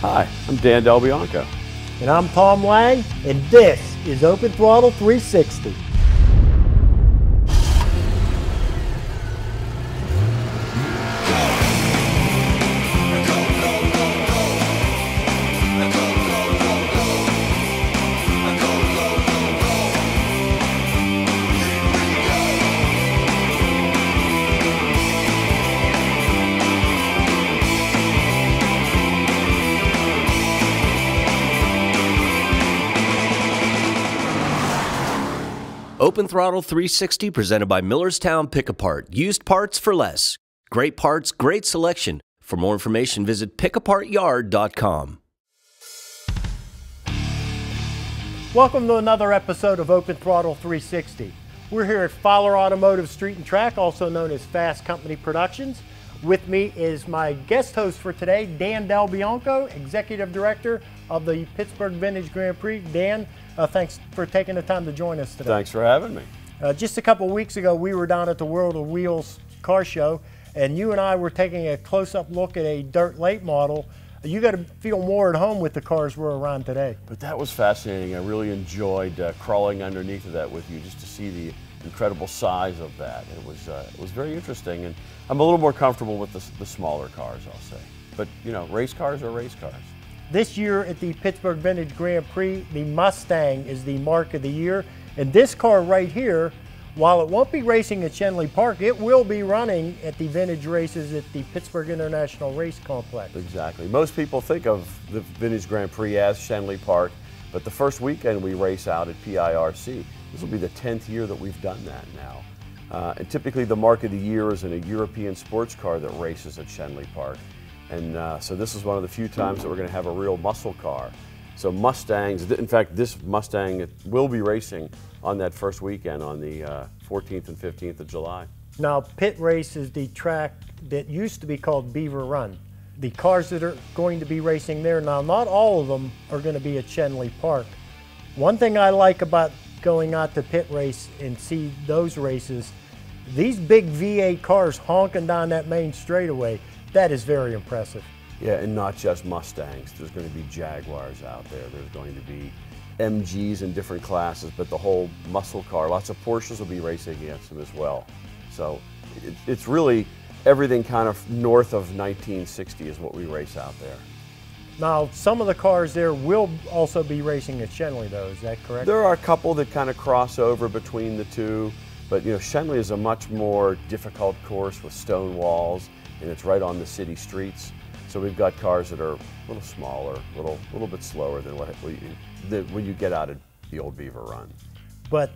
Hi, I'm Dan Del Bianco. And I'm Tom Lang, and this is Open Throttle 360. Open Throttle 360 presented by Millerstown Pick-A-Part. Used parts for less. Great parts, great selection. For more information, visit pickapartyard.com. Welcome to another episode of Open Throttle 360. We're here at Fowler Automotive Street and Track, also known as Fast Company Productions. With me is my guest host for today, Dan Del Bianco, Executive Director of the Pittsburgh Vintage Grand Prix. Dan, thanks for taking the time to join us today. Thanks for having me. Just a couple weeks ago, we were down at the World of Wheels car show, and you and I were taking a close-up look at a dirt late model. You got to feel more at home with the cars we're around today. But that was fascinating. I really enjoyed crawling underneath of that with you just to see the incredible size of that. It was very interesting, and I'm a little more comfortable with the smaller cars, I'll say. But you know, race cars are race cars. This year at the Pittsburgh Vintage Grand Prix, the Mustang is the mark of the year. And this car right here, while it won't be racing at Schenley Park, it will be running at the vintage races at the Pittsburgh International Race Complex. Exactly. Most people think of the Vintage Grand Prix as Schenley Park, but the first weekend we race out at PIRC. This will be the 10th year that we've done that now. And typically the mark of the year is in a European sports car that races at Schenley Park. And so this is one of the few times that we're going to have a real muscle car. So Mustangs, in fact, this Mustang will be racing on that first weekend on the 14th and 15th of July. Now, Pit Race is the track that used to be called Beaver Run. The cars that are going to be racing there, now not all of them are going to be at Schenley Park. One thing I like about going out to Pit Race and see those races, these big V8 cars honking down that main straightaway, that is very impressive. Yeah, and not just Mustangs. There's going to be Jaguars out there. There's going to be MGs in different classes, but the whole muscle car, lots of Porsches will be racing against them as well. So it's really everything kind of north of 1960 is what we race out there. Now, some of the cars there will also be racing at Schenley, though, is that correct? There are a couple that kind of cross over between the two, but you know, Schenley is a much more difficult course with stone walls, and it's right on the city streets. So we've got cars that are a little smaller, a little bit slower than when you get out of the old Beaver Run. But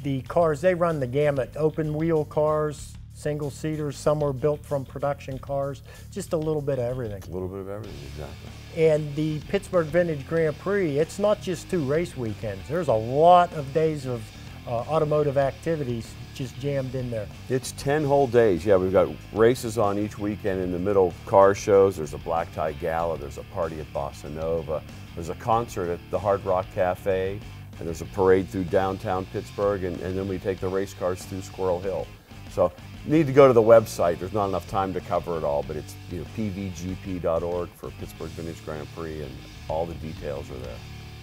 the cars, they run the gamut. Open wheel cars, single seaters, some are built from production cars, just a little bit of everything. A little bit of everything, exactly. And the Pittsburgh Vintage Grand Prix, it's not just 2 race weekends. There's a lot of days of automotive activities just jammed in there. It's 10 whole days. Yeah, we've got races on each weekend. In the middle, car shows. There's a black tie gala. There's a party at Bossa Nova. There's a concert at the Hard Rock Cafe. And there's a parade through downtown Pittsburgh. And then we take the race cars through Squirrel Hill. So you need to go to the website. There's not enough time to cover it all, but it's pvgp.org for Pittsburgh Vintage Grand Prix, and all the details are there.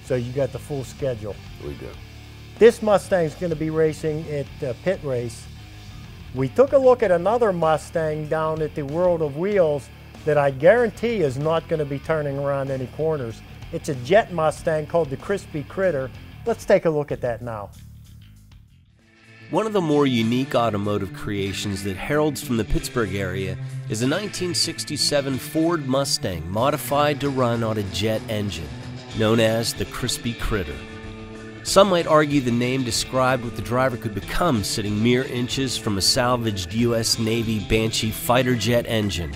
So you got the full schedule. We do. This Mustang's going to be racing at Pit Race. We took a look at another Mustang down at the World of Wheels that I guarantee is not going to be turning around any corners. It's a jet Mustang called the Crispy Critter. Let's take a look at that now. One of the more unique automotive creations that heralds from the Pittsburgh area is a 1967 Ford Mustang modified to run on a jet engine, known as the Crispy Critter. Some might argue the name described what the driver could become sitting mere inches from a salvaged U.S. Navy Banshee fighter jet engine.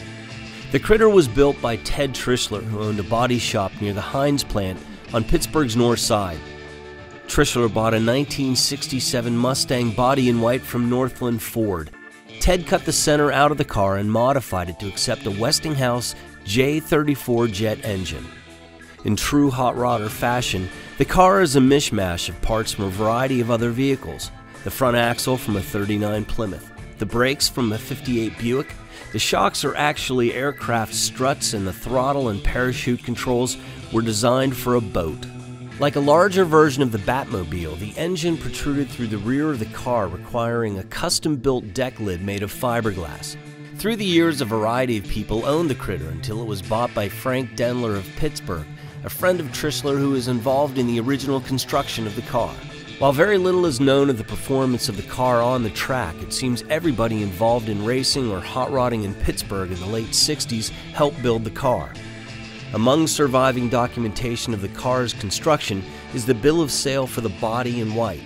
The Critter was built by Ted Trishler, who owned a body shop near the Heinz plant on Pittsburgh's north side. Trishler bought a 1967 Mustang body in white from Northland Ford. Ted cut the center out of the car and modified it to accept a Westinghouse J34 jet engine. In true hot rodder fashion, the car is a mishmash of parts from a variety of other vehicles. The front axle from a '39 Plymouth, the brakes from a '58 Buick, The shocks are actually aircraft struts, and the throttle and parachute controls were designed for a boat. Like a larger version of the Batmobile, the engine protruded through the rear of the car, requiring a custom-built deck lid made of fiberglass. Through the years, a variety of people owned the critter until it was bought by Frank Denler of Pittsburgh, a friend of Trishler who was involved in the original construction of the car. While very little is known of the performance of the car on the track, it seems everybody involved in racing or hot rodding in Pittsburgh in the late 60s helped build the car. Among surviving documentation of the car's construction is the bill of sale for the body in white,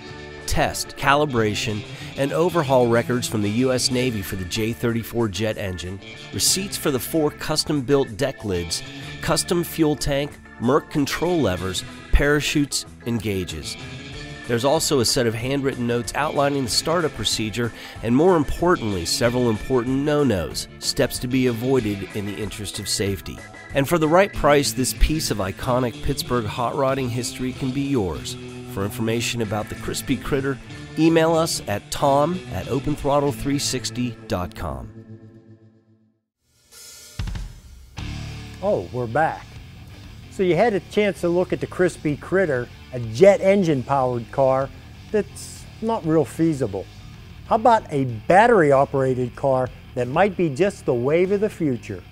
test, calibration, and overhaul records from the U.S. Navy for the J-34 jet engine, receipts for the 4 custom-built deck lids, custom fuel tank, Merc control levers, parachutes, and gauges. There's also a set of handwritten notes outlining the startup procedure and, more importantly, several important no-nos, steps to be avoided in the interest of safety. And for the right price, this piece of iconic Pittsburgh hot rodding history can be yours. For information about the crispy critter, email us at tom@openthrottle360.com. Oh, we're back. So you had a chance to look at the crispy critter, a jet engine powered car that's not real feasible. How about a battery operated car that might be just the wave of the future?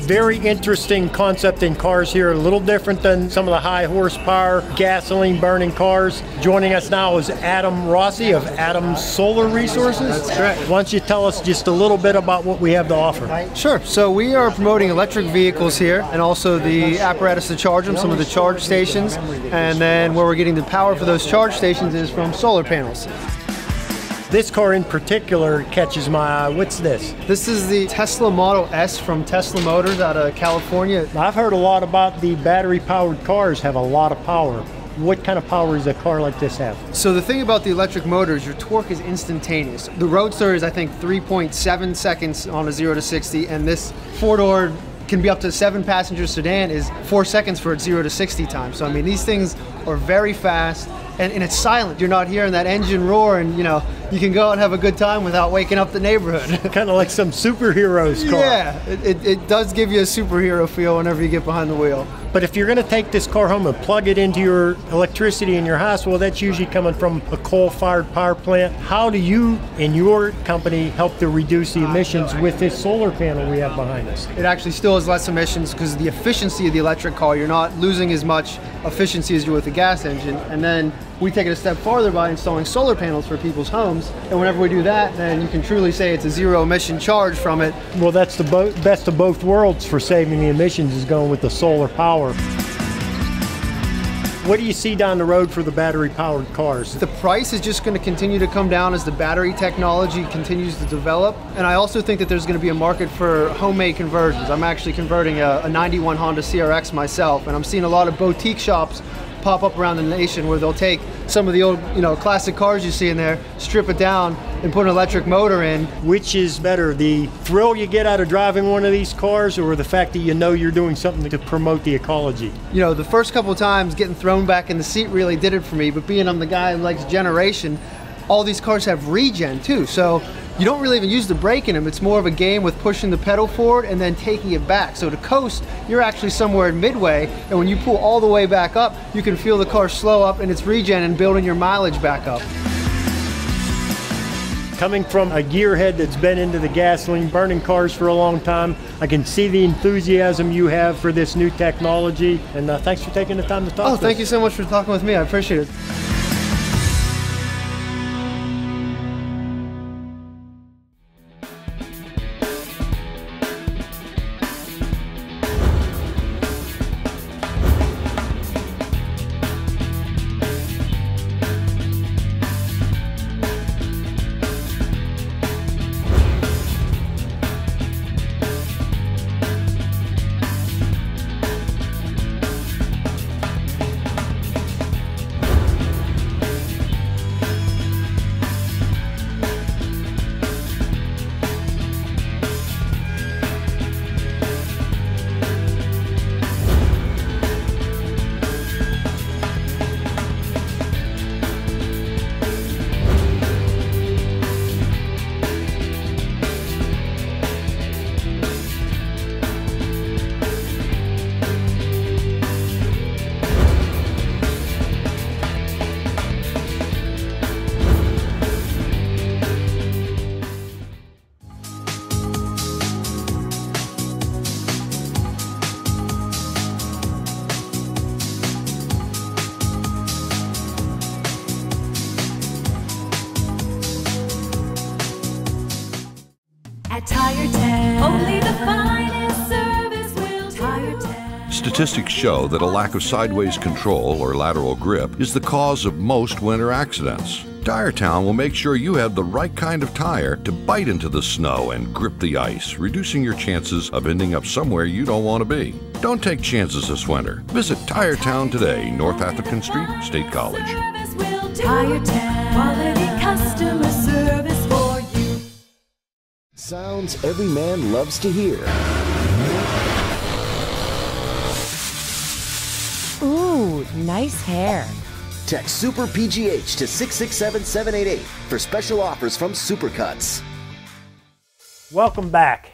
Very interesting concept in cars here, a little different than some of the high horsepower gasoline burning cars. Joining us now is Adam Rossi of Adams Solar Resources. That's correct. Why don't you tell us just a little bit about what we have to offer? Sure. So we are promoting electric vehicles here and also the apparatus to charge them, some of the charge stations, and then where we're getting the power for those charge stations is from solar panels. This car in particular catches my eye. What's this? This is the Tesla Model S from Tesla Motors out of California. Now, I've heard a lot about the battery-powered cars have a lot of power. What kind of power does a car like this have? So the thing about the electric motors, your torque is instantaneous. The Roadster is, I think, 3.7 seconds on a 0 to 60, and this four-door can be up to 7-passenger sedan is 4 seconds for its 0 to 60 time. So I mean, these things are very fast, and it's silent. You're not hearing that engine roar, and you know, you can go out and have a good time without waking up the neighborhood. Kind of like some superheroes car. Yeah, it does give you a superhero feel whenever you get behind the wheel. But if you're going to take this car home and plug it into your electricity in your house, well, that's usually coming from a coal-fired power plant. How do you and your company help to reduce the emissions with this solar panel we have behind us? It actually still has less emissions because of the efficiency of the electric car. You're not losing as much efficiency as you with the gas engine. And then we take it a step farther by installing solar panels for people's homes. And whenever we do that, then you can truly say it's a zero emission charge from it. Well, that's the best of both worlds for saving the emissions, is going with the solar power. What do you see down the road for the battery-powered cars? The price is just going to continue to come down as the battery technology continues to develop. And I also think that there's going to be a market for homemade conversions. I'm actually converting a 91 Honda CRX myself, and I'm seeing a lot of boutique shops pop up around the nation where they'll take some of the old, classic cars you see in there, strip it down, and put an electric motor in. Which is better, the thrill you get out of driving one of these cars, or the fact that you know you're doing something to promote the ecology? The first couple of times getting thrown back in the seat really did it for me, but being I'm the guy who likes generation, all these cars have regen too, so you don't really even use the brake in them. It's more of a game with pushing the pedal forward and then taking it back. So to coast, you're actually somewhere in midway, and when you pull all the way back up, you can feel the car slow up in its regen and building your mileage back up. Coming from a gearhead that's been into the gasoline burning cars for a long time, I can see the enthusiasm you have for this new technology, and thanks for taking the time to talk to us. Thank you so much for talking with me. I appreciate it. at Tire Town. Only the finest service will Tire Town. Statistics show that a lack of sideways control or lateral grip is the cause of most winter accidents. Tire Town will make sure you have the right kind of tire to bite into the snow and grip the ice, reducing your chances of ending up somewhere you don't want to be. Don't take chances this winter. Visit Tire Town today, North Atherton Street, State College. Tire Town, quality customer service for you. Sounds every man loves to hear. Ooh, nice hair. Text Super PGH to 667-788 for special offers from Supercuts. Welcome back.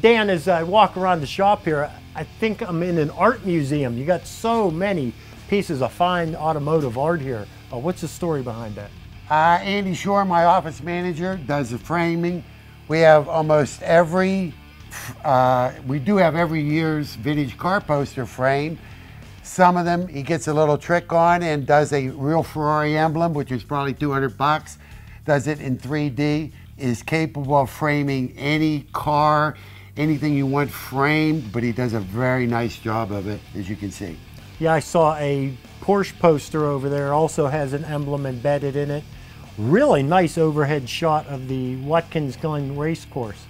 Dan, as I walk around the shop here, I think I'm in an art museum. You got so many pieces of fine automotive art here. What's the story behind that? Andy Shore, my office manager, does the framing. We have almost every, we do have every year's vintage car poster framed. Some of them he gets a little trick on and does a real Ferrari emblem, which is probably 200 bucks, does it in 3D, is capable of framing any car, anything you want framed, but he does a very nice job of it, as you can see. Yeah, I saw a Porsche poster over there, also has an emblem embedded in it. Really nice overhead shot of the Watkins Glen race course.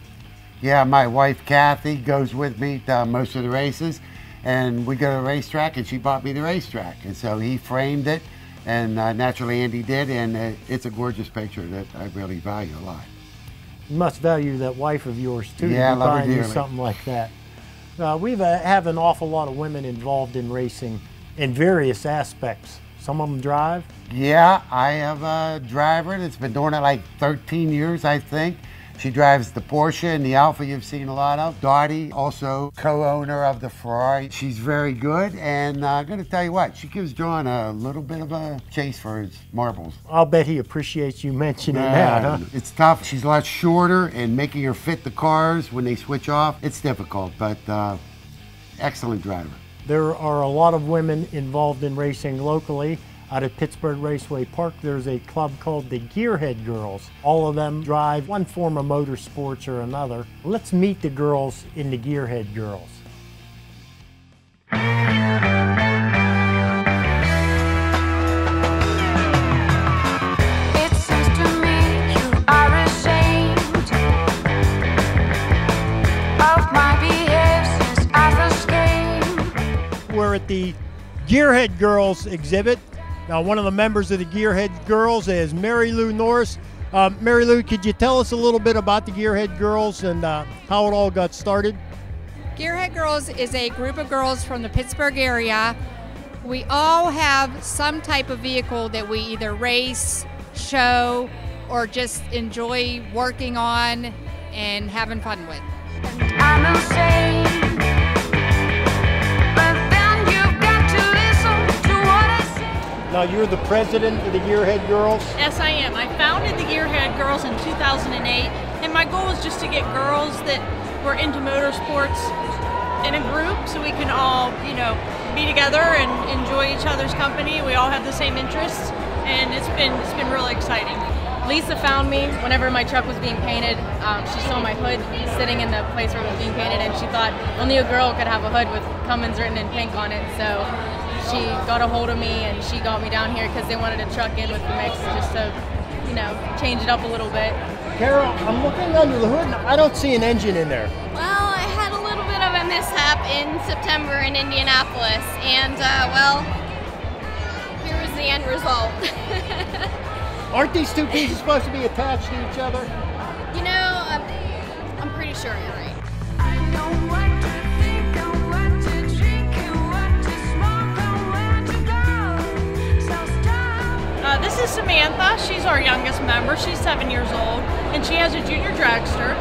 Yeah, my wife Kathy goes with me to most of the races, and we go to the racetrack and she bought me the racetrack. And so he framed it, and naturally Andy did, and it's a gorgeous picture that I really value a lot. You must value that wife of yours too, yeah, to be love her buying you dearly. something like that. We have an awful lot of women involved in racing in various aspects. Some of them drive. Yeah, I have a driver that's been doing it like 13 years, I think. She drives the Porsche and the Alfa you've seen a lot of. Dottie, also co-owner of the Ferrari. She's very good, and I'm going to tell you what, she gives John a little bit of a chase for his marbles. I'll bet he appreciates you mentioning that, huh? It's tough. She's a lot shorter, and making her fit the cars when they switch off, it's difficult, but excellent driver. There are a lot of women involved in racing locally. Out at Pittsburgh Raceway Park, there's a club called the Gearhead Girls. All of them drive one form of motorsports or another. Let's meet the girls in the Gearhead Girls. It seems to me you are ashamed of my behavior since I've escaped. We're at the Gearhead Girls exhibit. Now, one of the members of the Gearhead Girls is Mary Lou Norris. Mary Lou, could you tell us a little bit about the Gearhead Girls and how it all got started? Gearhead Girls is a group of girls from the Pittsburgh area. We all have some type of vehicle that we either race, show, or just enjoy working on and having fun with. I'm insane, but then you've got to listen to what I say. Now, you're the president of the Gearhead Girls? Yes, I am. I founded the Gearhead Girls in 2008, and my goal was just to get girls that were into motorsports in a group so we can all, be together and enjoy each other's company. We all have the same interests, and it's been really exciting. Lisa found me whenever my truck was being painted. She saw my hood sitting in the place where it was being painted, and she thought only a girl could have a hood with Cummins written in pink on it. So she got a hold of me and she got me down here because they wanted a truck in with the mix just to, change it up a little bit. Carol, I'm looking under the hood and I don't see an engine in there. Well, I had a little bit of a mishap in September in Indianapolis, and here was the end result. Aren't these two pieces supposed to be attached to each other? I'm pretty sure you're right. I know what to think, and what to drink, and what to smoke, and where to go. So stop. This is Samantha. She's our youngest member. She's 7 years old, and she has a junior dragster.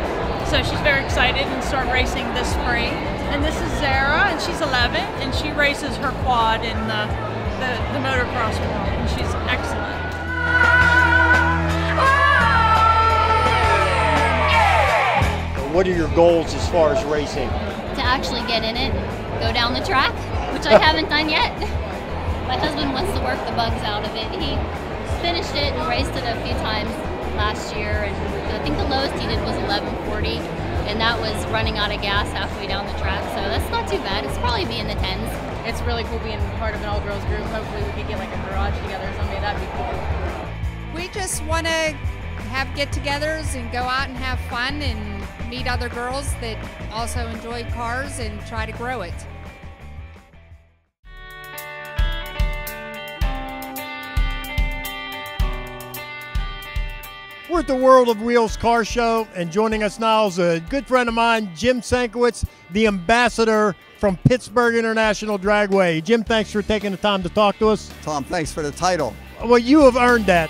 So she's very excited and start racing this spring. And this is Zara, and she's 11, and she races her quad in the motocross world, and she's excellent. What are your goals as far as racing? To actually get in it, go down the track, which I haven't done yet. My husband wants to work the bugs out of it. He finished it and raced it a few times last year, and I think the lowest he did was 11:40. and that was running out of gas halfway down the track. So that's not too bad. It's probably be in the 10s. It's really cool being part of an all-girls group. Hopefully we could get like a garage together someday. That'd be cool. We just want to have get-togethers and go out and have fun and meet other girls that also enjoy cars and try to grow it. We're at the World of Wheels car show, and joining us now is a good friend of mine, Jim Sankowitz, the ambassador from Pittsburgh International Dragway. Jim, thanks for taking the time to talk to us. Tom, thanks for the title. Well, you have earned that.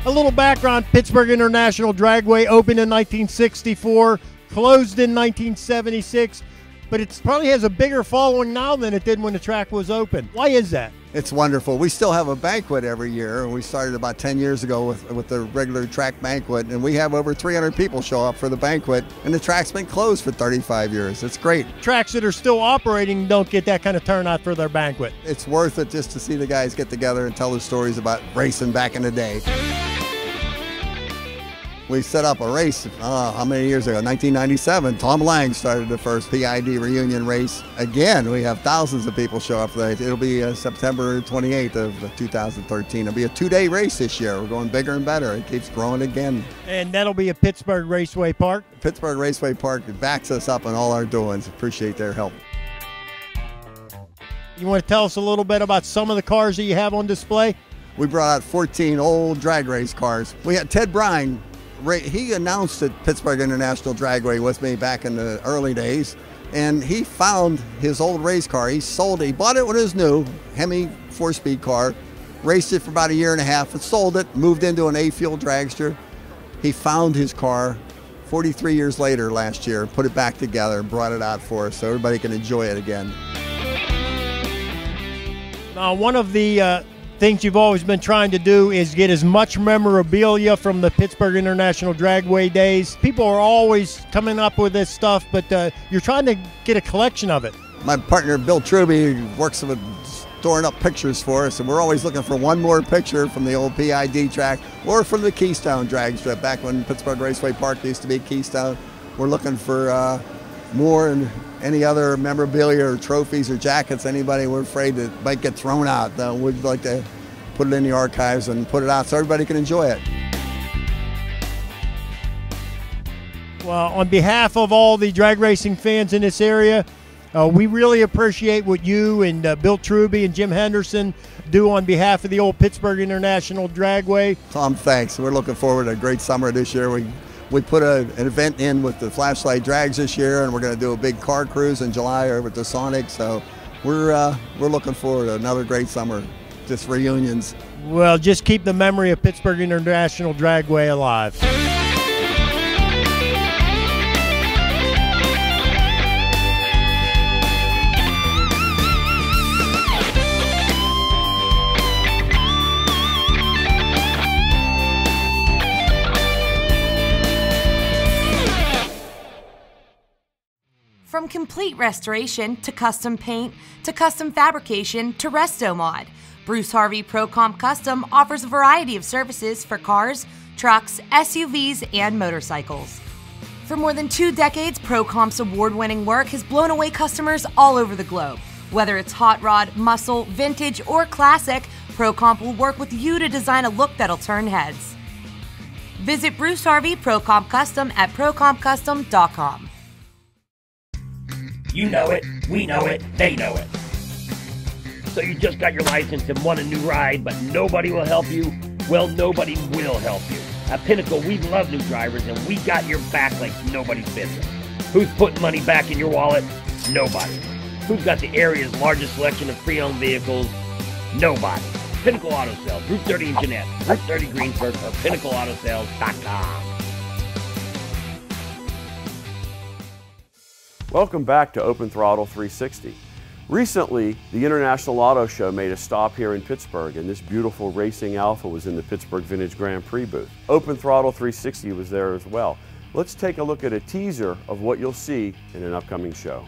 A little background, Pittsburgh International Dragway opened in 1964, closed in 1976, but it probably has a bigger following now than it did when the track was open. Why is that? It's wonderful. We still have a banquet every year. We started about 10 years ago with the regular track banquet, and we have over 300 people show up for the banquet, and the track's been closed for 35 years. It's great. Tracks that are still operating don't get that kind of turnout for their banquet. It's worth it just to see the guys get together and tell their stories about racing back in the day. We set up a race, how many years ago? 1997. Tom Lang started the first PID reunion race. Again, we have thousands of people show up for that. It'll be September 28th of 2013. It'll be a 2-day race this year. We're going bigger and better. It keeps growing again. And that'll be at Pittsburgh Raceway Park? Pittsburgh Raceway Park backs us up in all our doings. Appreciate their help. You want to tell us a little bit about some of the cars that you have on display? We brought out 14 old drag race cars. We had Ted Bryan. He announced at Pittsburgh International Dragway with me back in the early days, and he found his old race car. He sold it. He bought it when it was new, Hemi 4-speed car, raced it for about a year and a half, and sold it, moved into an A-fuel dragster. He found his car 43 years later last year, put it back together, and brought it out for us so everybody can enjoy it again. Now, one of the things you've always been trying to do is get as much memorabilia from the Pittsburgh International Dragway days. People are always coming up with this stuff, but you're trying to get a collection of it. My partner, Bill Truby, works with storing up pictures for us, and we're always looking for one more picture from the old PID track or from the Keystone drag strip, back when Pittsburgh Raceway Park used to be Keystone. We're looking for more and any other memorabilia or trophies or jackets, anybody we're afraid that might get thrown out. We'd like to put it in the archives and put it out so everybody can enjoy it. Well, on behalf of all the drag racing fans in this area, we really appreciate what you and Bill Truby and Jim Henderson do on behalf of the old Pittsburgh International Dragway. Tom, thanks. We're looking forward to a great summer this year. We put an event in with the Flashlight Drags this year, and we're going to do a big car cruise in July over at the Sonic. So we're looking forward to another great summer, just reunions. Well, just keep the memory of Pittsburgh International Dragway alive. From complete restoration to custom paint to custom fabrication to resto mod, Bruce Harvey Pro Comp Custom offers a variety of services for cars, trucks, SUVs, and motorcycles. For more than 2 decades, Pro Comp's award-winning work has blown away customers all over the globe. Whether it's hot rod, muscle, vintage, or classic, Pro Comp will work with you to design a look that'll turn heads. Visit Bruce Harvey Pro Comp Custom at procompcustom.com. You know it, we know it, they know it. So you just got your license and want a new ride, but nobody will help you? Well, nobody will help you. At Pinnacle, we love new drivers, and we got your back like nobody's business. Who's putting money back in your wallet? Nobody. Who's got the area's largest selection of pre-owned vehicles? Nobody. Pinnacle Auto Sales, Route 30 in Jeanette, Route 30 Greensburg, or PinnacleAutoSales.com. Welcome back to Open Throttle 360. Recently, the International Auto Show made a stop here in Pittsburgh, and this beautiful racing Alpha was in the Pittsburgh Vintage Grand Prix booth. Open Throttle 360 was there as well. Let's take a look at a teaser of what you'll see in an upcoming show.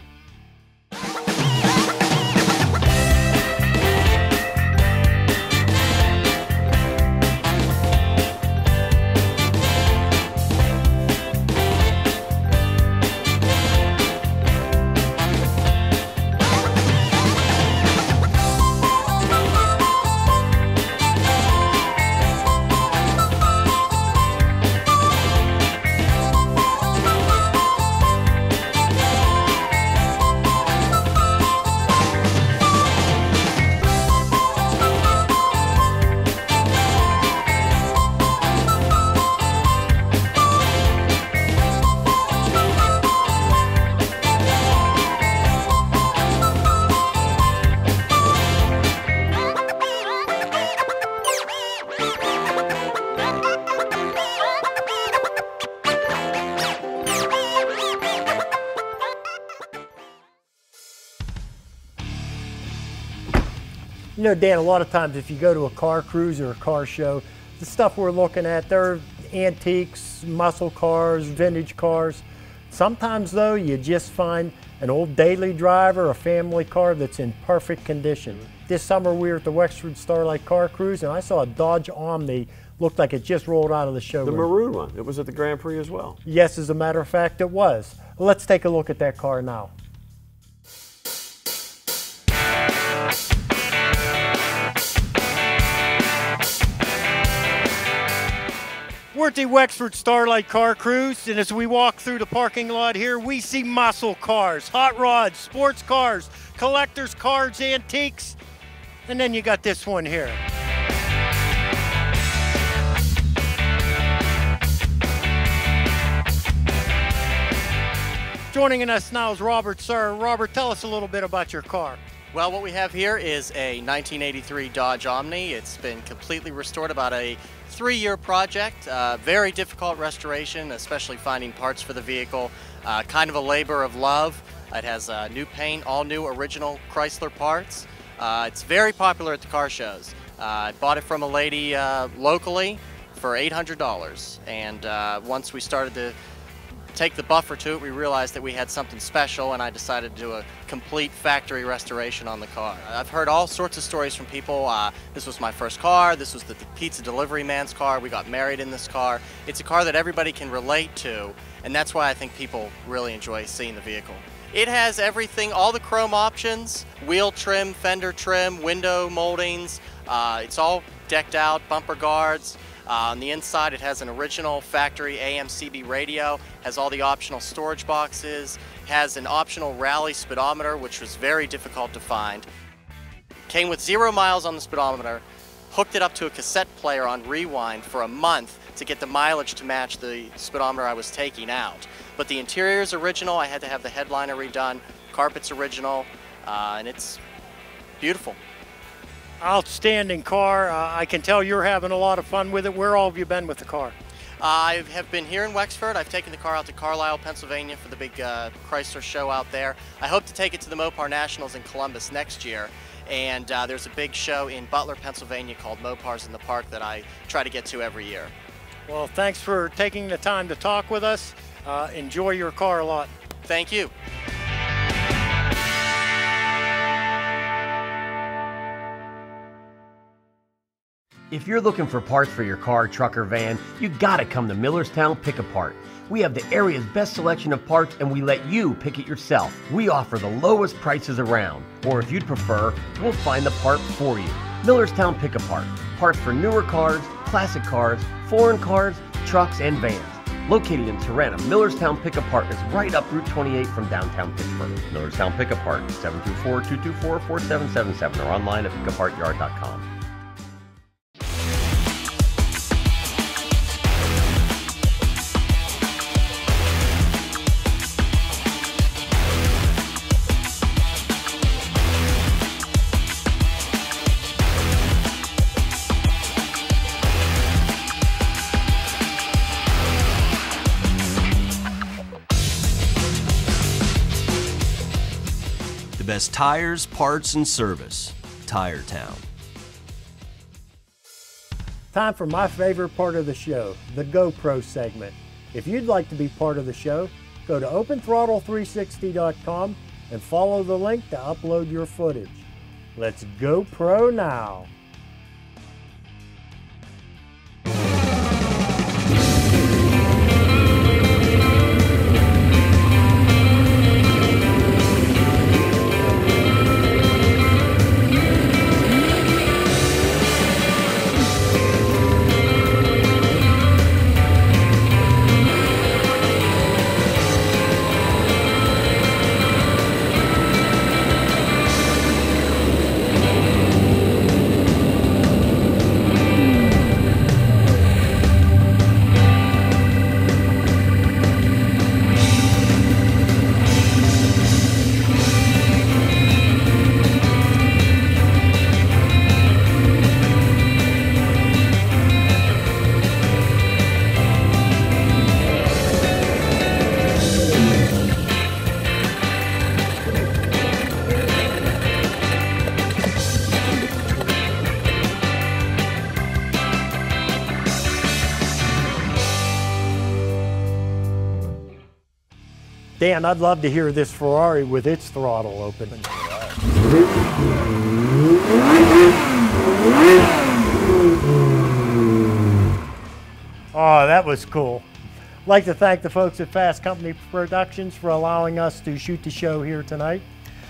You know, Dan, a lot of times if you go to a car cruise or a car show, the stuff we're looking at, they're antiques, muscle cars, vintage cars. Sometimes though, you just find an old daily driver, a family car that's in perfect condition. This summer we were at the Wexford Starlight Car Cruise and I saw a Dodge Omni, looked like it just rolled out of the showroom. The maroon one, it was at the Grand Prix as well. Yes, as a matter of fact it was. Let's take a look at that car now. We're at the Wexford Starlight Car Cruise, and as we walk through the parking lot here, we see muscle cars, hot rods, sports cars, collectors' cars, antiques, and then you got this one here. Joining us now is Robert Sir. Robert, tell us a little bit about your car. Well, what we have here is a 1983 Dodge Omni. It's been completely restored, about a 3-year project. Very difficult restoration, especially finding parts for the vehicle. Kind of a labor of love. It has new paint, all new original Chrysler parts. It's very popular at the car shows. I bought it from a lady locally for $800, and once we started to take the buffer to it, we realized that we had something special, and I decided to do a complete factory restoration on the car. I've heard all sorts of stories from people. This was my first car, this was the pizza delivery man's car, we got married in this car. It's a car that everybody can relate to, and that's why I think people really enjoy seeing the vehicle. It has everything, all the chrome options, wheel trim, fender trim, window moldings. It's all decked out, bumper guards. On the inside, it has an original factory AM/CB radio, has all the optional storage boxes, has an optional rally speedometer, which was very difficult to find. Came with 0 miles on the speedometer, hooked it up to a cassette player on rewind for a month to get the mileage to match the speedometer I was taking out. But the interior is original. I had to have the headliner redone, carpet's original, and it's beautiful. Outstanding car. I can tell you're having a lot of fun with it. Where all have you been with the car? I have been here in Wexford. I've taken the car out to Carlisle, Pennsylvania for the big Chrysler show out there. I hope to take it to the Mopar Nationals in Columbus next year. And there's a big show in Butler, Pennsylvania called Mopars in the Park that I try to get to every year. Well, thanks for taking the time to talk with us. Enjoy your car a lot. Thank you. If you're looking for parts for your car, truck, or van, you gotta come to Millerstown Pick a Part. We have the area's best selection of parts and we let you pick it yourself. We offer the lowest prices around, or if you'd prefer, we'll find the part for you. Millerstown Pick a Part. Parts for newer cars, classic cars, foreign cars, trucks, and vans. Located in Turena, Millerstown Pick a Part is right up Route 28 from downtown Pittsburgh. Millerstown Pick a Part, 724-224-4777 or online at pickapartyard.com. The best tires, parts, and service. Tire Town. Time for my favorite part of the show, the GoPro segment. If you'd like to be part of the show, go to OpenThrottle360.com and follow the link to upload your footage. Let's GoPro now. Dan, I'd love to hear this Ferrari with its throttle open. Oh, that was cool. I'd like to thank the folks at Fast Company Productions for allowing us to shoot the show here tonight.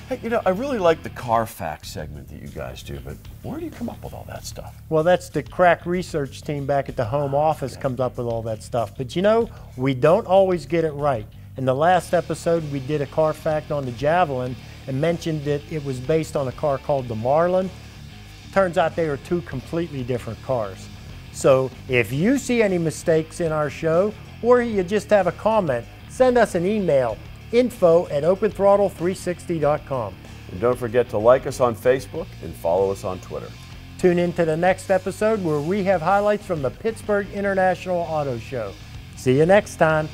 Hey, you know, I really like the Carfax segment that you guys do, but where do you come up with all that stuff? Well, that's the crack research team back at the home office comes up with all that stuff. But you know, we don't always get it right. In the last episode, we did a car fact on the Javelin and mentioned that it was based on a car called the Marlin. Turns out they are two completely different cars. So if you see any mistakes in our show, or you just have a comment, send us an email, info@openthrottle360.com. And don't forget to like us on Facebook and follow us on Twitter. Tune in to the next episode where we have highlights from the Pittsburgh International Auto Show. See you next time.